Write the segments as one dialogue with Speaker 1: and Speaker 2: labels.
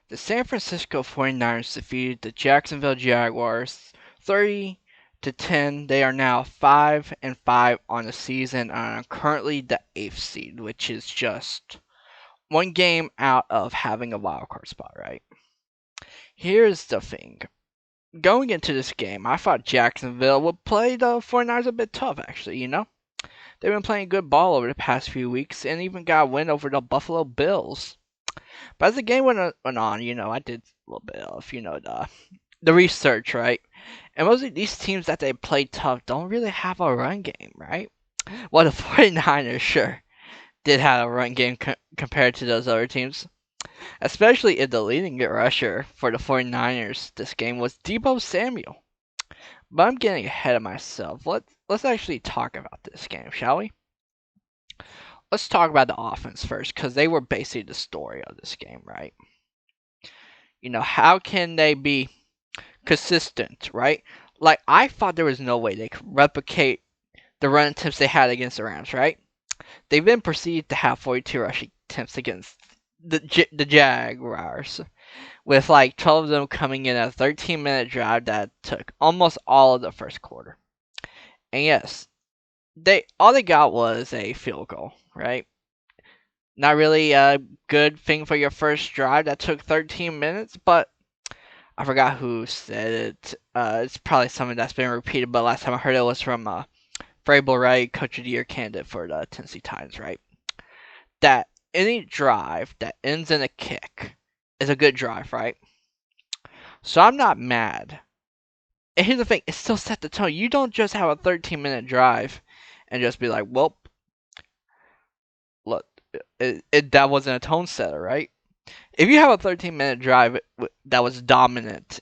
Speaker 1: The San Francisco 49ers defeated the Jacksonville Jaguars 30 to 10. They are now 5 and 5 on the season and are currently the 8th seed, which is just one game out of having a wild card spot, right? Here's the thing. Going into this game, I thought Jacksonville would play the 49ers a bit tough, actually. They've been playing good ball over the past few weeks and even got a win over the Buffalo Bills. But as the game went on, I did a little bit of, the research, right? And most of these teams that they play tough don't really have a run game, right? Well, the 49ers sure did have a run game compared to those other teams. Especially if the leading rusher for the 49ers this game was Deebo Samuel. But I'm getting ahead of myself. Let's actually talk about this game, shall we? Let's talk about the offense first, because they were basically the story of this game, right? How can they be consistent, right? Like, I thought there was no way they could replicate the run attempts they had against the Rams, right? They've been perceived to have 42 rushing attempts against the Jaguars, with like 12 of them coming in a 13-minute drive that took almost all of the first quarter. And yes, all they got was a field goal, right? Not really a good thing for your first drive that took 13 minutes, but I forgot who said it. It's probably something that's been repeated, but last time I heard it was from Vrabel, right? Coach of the Year candidate for the Tennessee Titans, right? That any drive that ends in a kick is a good drive, right? So I'm not mad. And here's the thing, it still set the tone. You don't just have a 13-minute drive and just be like, well, look, that wasn't a tone setter, right? If you have a 13-minute drive that was dominant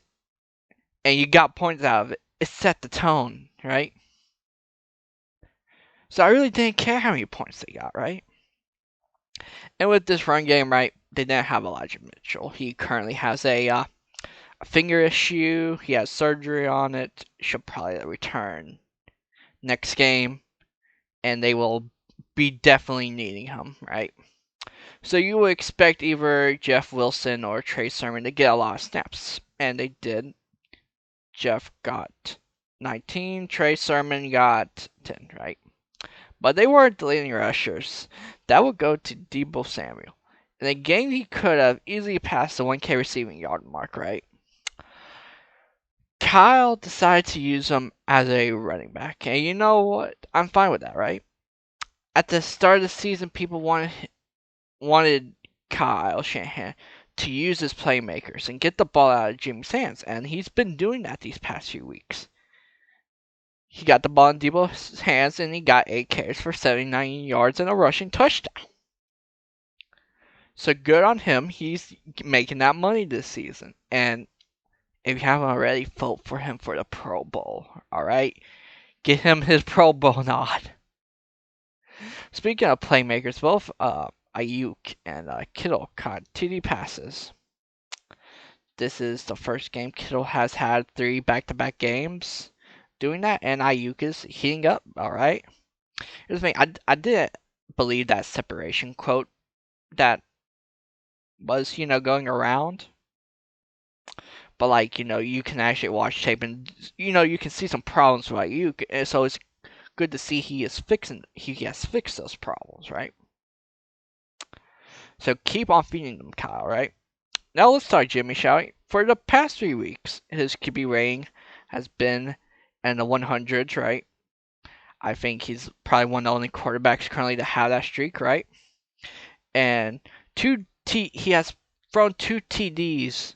Speaker 1: and you got points out of it, it set the tone, right? So I really didn't care how many points they got, right? And with this run game, right, they didn't have Elijah Mitchell. He currently has a finger issue. He has surgery on it. She'll probably return next game, and they will be definitely needing him, right? So you would expect either Jeff Wilson or Trey Sermon to get a lot of snaps, and they did. Jeff got 19, Trey Sermon got 10, right? But they weren't the leading rushers. That would go to Deebo Samuel. In a game he could have easily passed the 1K receiving yard mark, right? Kyle decided to use him as a running back. And you know what? I'm fine with that, right? At the start of the season, people wanted Kyle Shanahan to use his playmakers and get the ball out of Jimmy's hands. And he's been doing that these past few weeks. He got the ball in Deebo's hands and he got 8 carries for 79 yards and a rushing touchdown. So good on him. He's making that money this season. And if you haven't already, vote for him for the Pro Bowl. Alright? Get him his Pro Bowl nod. Speaking of playmakers, both Ayuk and Kittle caught TD passes. This is the first game Kittle has had 3 back-to-back games doing that, and Ayuk is heating up. Alright? Here's the thing. I didn't believe that separation quote that was, going around. But, like, you can actually watch tape and, you can see some problems with Ayuk. And so it's good to see he has fixed those problems, right? So keep on feeding them, Kyle, right? Now let's talk Jimmy, shall we? For the past 3 weeks, his QB rating has been in the 100s, right? I think he's probably one of the only quarterbacks currently to have that streak, right? And he has thrown 2 TDs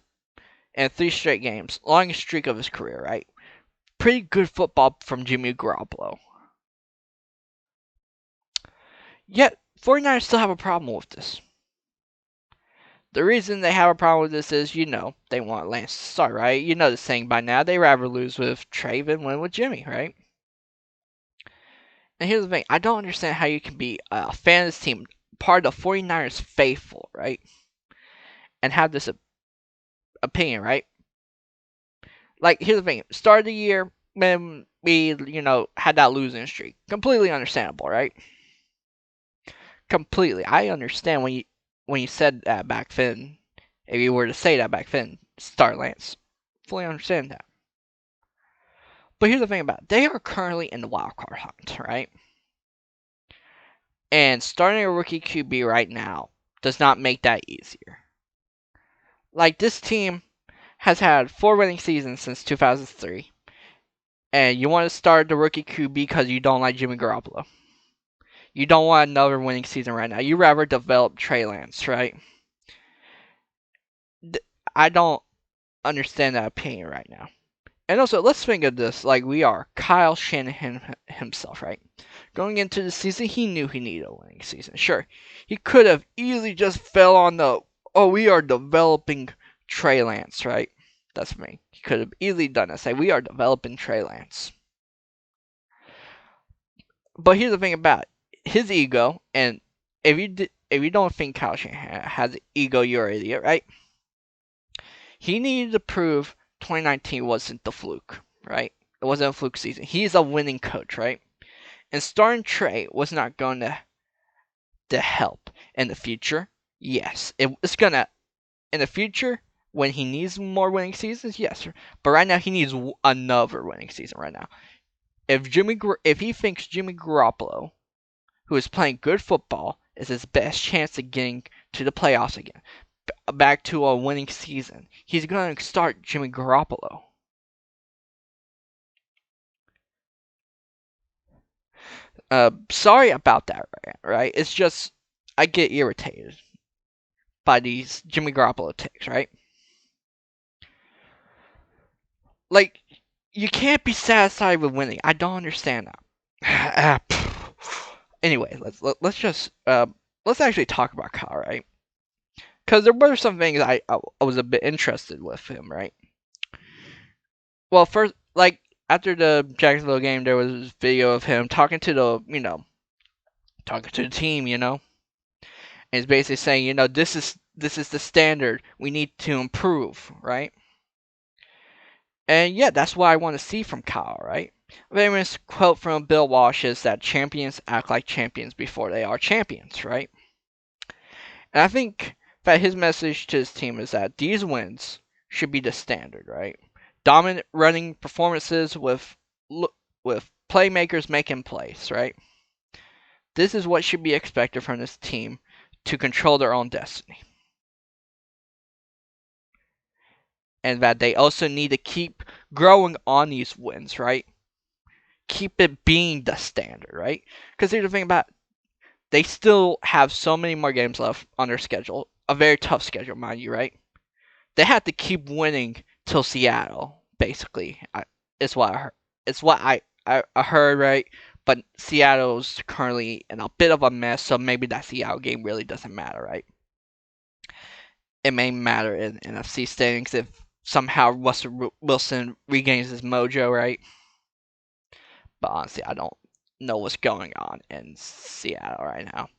Speaker 1: in 3 straight games, longest streak of his career, right? Pretty good football from Jimmy Garoppolo. Yet, 49ers still have a problem with this. The reason they have a problem with this is, they want Lance to start, right? You know the saying by now. They rather lose with Trey than win with Jimmy, right? And here's the thing. I don't understand how you can be a fan of this team, part of the 49ers faithful, right? And have this opinion, right? Like, here's the thing. Start of the year, when we, had that losing streak. Completely understandable, right? Completely. I understand when you said that back then If you were to say that back then, start Lance. Fully understand that. But here's the thing about it. They are currently in the wildcard hunt, right? And starting a rookie QB right now does not make that easier. Like, this team has had 4 winning seasons since 2003. And you want to start the rookie QB because you don't like Jimmy Garoppolo. You don't want another winning season right now. You rather develop Trey Lance, right? I don't understand that opinion right now. And also, let's think of this like we are Kyle Shanahan himself, right? Going into the season, he knew he needed a winning season. Sure, he could have easily just fell on the, oh, we are developing Trey Lance, right? That's me. He could have easily done it. Say, we are developing Trey Lance. But here's the thing about it. His ego, and if you don't think Kyle Shanahan has an ego, you're an idiot, right? He needed to prove 2019 wasn't the fluke, right? It wasn't a fluke season. He's a winning coach, right? And starting Trey was not going to help in the future. Yes, it's gonna in the future when he needs more winning seasons. Yes, but right now he needs another winning season. Right now, if he thinks Jimmy Garoppolo, who is playing good football, is his best chance of getting to the playoffs again, back to a winning season, he's going to start Jimmy Garoppolo. Sorry about that, right? It's just I get irritated by these Jimmy Garoppolo takes, right? Like, you can't be satisfied with winning. I don't understand that. Anyway, let's just let's actually talk about Kyle, right? Because there were some things I was a bit interested with him, right? Well, first, like after the Jacksonville game, there was this video of him talking to talking to the team, and he's basically saying, this is the standard. We need to improve, right? And yeah, that's what I want to see from Kyle, right? A famous quote from Bill Walsh is that champions act like champions before they are champions, right? And I think that his message to his team is that these wins should be the standard, right? Dominant running performances with playmakers making plays, right? This is what should be expected from this team to control their own destiny. And that they also need to keep growing on these wins, right? Keep it being the standard, right? Because here's the thing about it. They still have so many more games left on their schedule. A very tough schedule, mind you, right? They have to keep winning till Seattle, basically. It's what I heard. It's what I heard, right? But Seattle's currently in a bit of a mess, so maybe that Seattle game really doesn't matter, right? It may matter in NFC standings if somehow Russell Wilson regains his mojo, right? But honestly, I don't know what's going on in Seattle right now.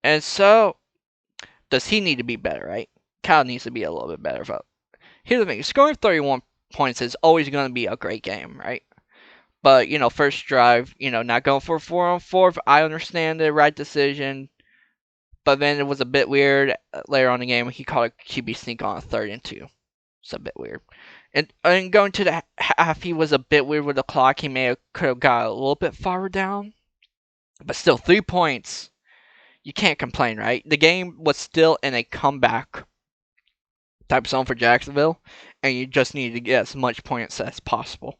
Speaker 1: And so, does he need to be better, right? Kyle needs to be a little bit better. But here's the thing: scoring 31 points is always going to be a great game, right? But first drive, not going for 4-on-4. I understand the right decision, but then it was a bit weird later on in the game. He called a QB sneak on a 3rd and 2. It's a bit weird. And going to the half, he was a bit weird with the clock. He could have got a little bit farther down, but still 3 points. You can't complain, right? The game was still in a comeback type zone for Jacksonville, and you just need to get as much points as possible.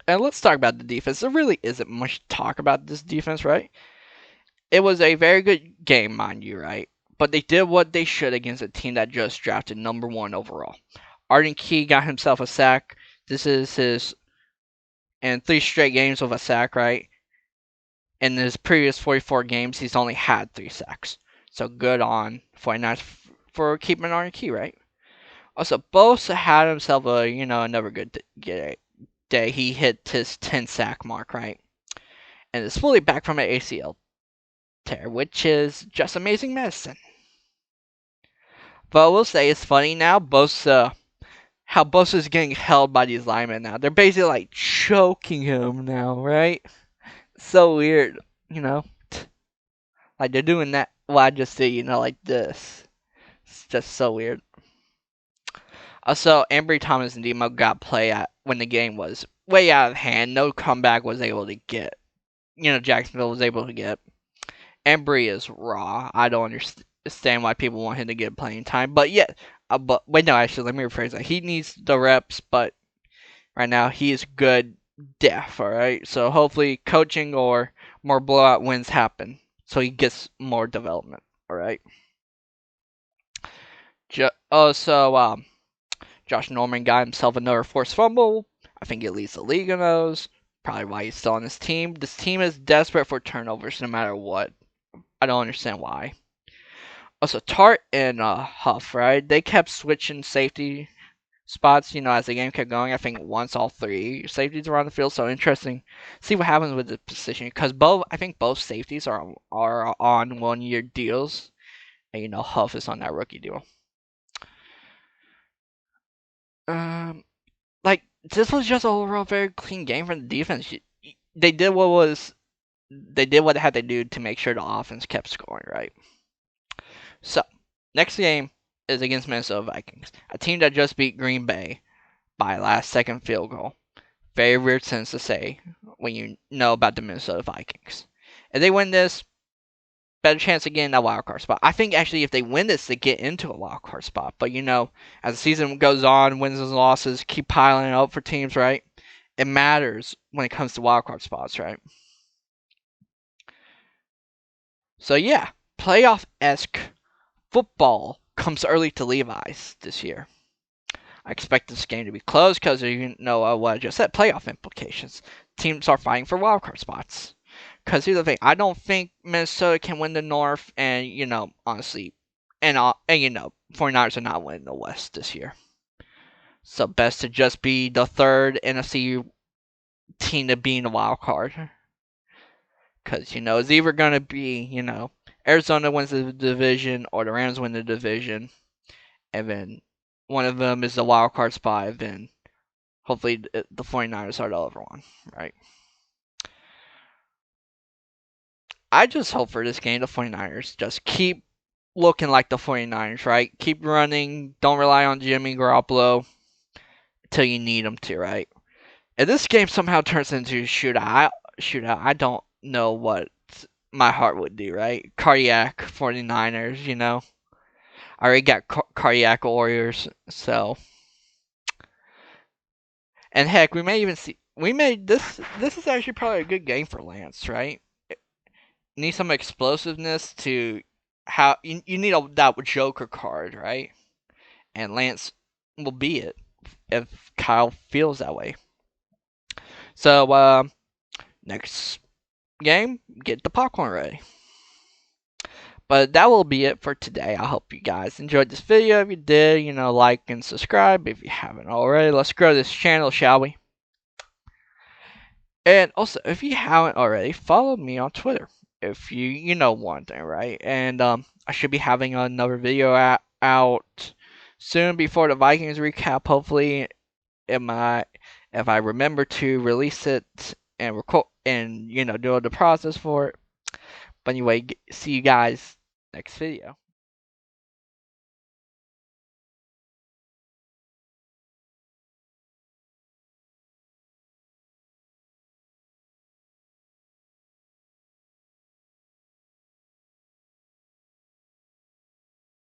Speaker 1: And let's talk about the defense. There really isn't much to talk about this defense, right? It was a very good game, mind you, right? But they did what they should against a team that just drafted number 1 overall. Arden Key got himself a sack. This is his in 3 straight games with a sack, right? In his previous 44 games, he's only had 3 sacks. So good on 49ers for keeping Arden Key, right? Also, Bosa had himself another good day. He hit his 10 sack mark, right? And is fully back from an ACL tear, which is just amazing medicine. But I will say it's funny now, how Bosa's getting held by these linemen now. They're basically like choking him now, right? So weird, you know. Like they're doing that. Well, I just see, like this. It's just so weird. Also, Ambry Thomas and Deebo got play at when the game was way out of hand. No comeback was able to get. Jacksonville was able to get. Embry is raw. I don't understand why people want him to get playing time. But yeah, but wait, no, actually, let me rephrase that. He needs the reps, but right now he is good def. All right, so hopefully coaching or more blowout wins happen, so he gets more development. All right. Josh Norman got himself another forced fumble. I think it leads the league in those. Probably why he's still on this team. This team is desperate for turnovers no matter what. I don't understand why. Also, Tart and Huff, right? They kept switching safety spots, as the game kept going. I think once all three safeties were on the field. So interesting. See what happens with the position because I think both safeties are on 1 year deals, and Huff is on that rookie deal. Um, like this was just overall a very clean game from the defense. They did what they had to do to make sure the offense kept scoring, right? So, next game is against Minnesota Vikings, a team that just beat Green Bay by last second field goal. Very weird sentence to say when you know about the Minnesota Vikings. If they win this, better chance of getting that wild card spot. I think actually if they win this, they get into a wild card spot. But as the season goes on, wins and losses keep piling up for teams, right? It matters when it comes to wild card spots, right? So yeah, playoff-esque football comes early to Levi's this year. I expect this game to be close because what I just said, playoff implications. Teams are fighting for wildcard spots. Because here's the thing, I don't think Minnesota can win the North, and honestly, and 49ers are not winning the West this year. So best to just be the third NFC team to be in the wild card. Because it's either gonna be Arizona wins the division or the Rams win the division, and then one of them is the wild card spot, and then hopefully the 49ers are the other one, right? I just hope for this game the 49ers just keep looking like the 49ers, right? Keep running, don't rely on Jimmy Garoppolo until you need them to, right? If this game somehow turns into a shootout, I don't know what my heart would do, right? Cardiac 49ers. I already got cardiac Warriors, so. And heck, we may even see. We may this is actually probably a good game for Lance, right? Need some explosiveness to how you need that Joker card, right? And Lance will be it if Kyle feels that way. So next game, get the popcorn ready. But that will be it for today. I hope you guys enjoyed this video. If you did, like and subscribe. If you haven't already, let's grow this channel, shall we? And also, if you haven't already, follow me on Twitter. If you know one thing, right? And I should be having another video out soon before the Vikings recap. Hopefully, if I remember to release it and record and do the process for it. But anyway, see you guys next video.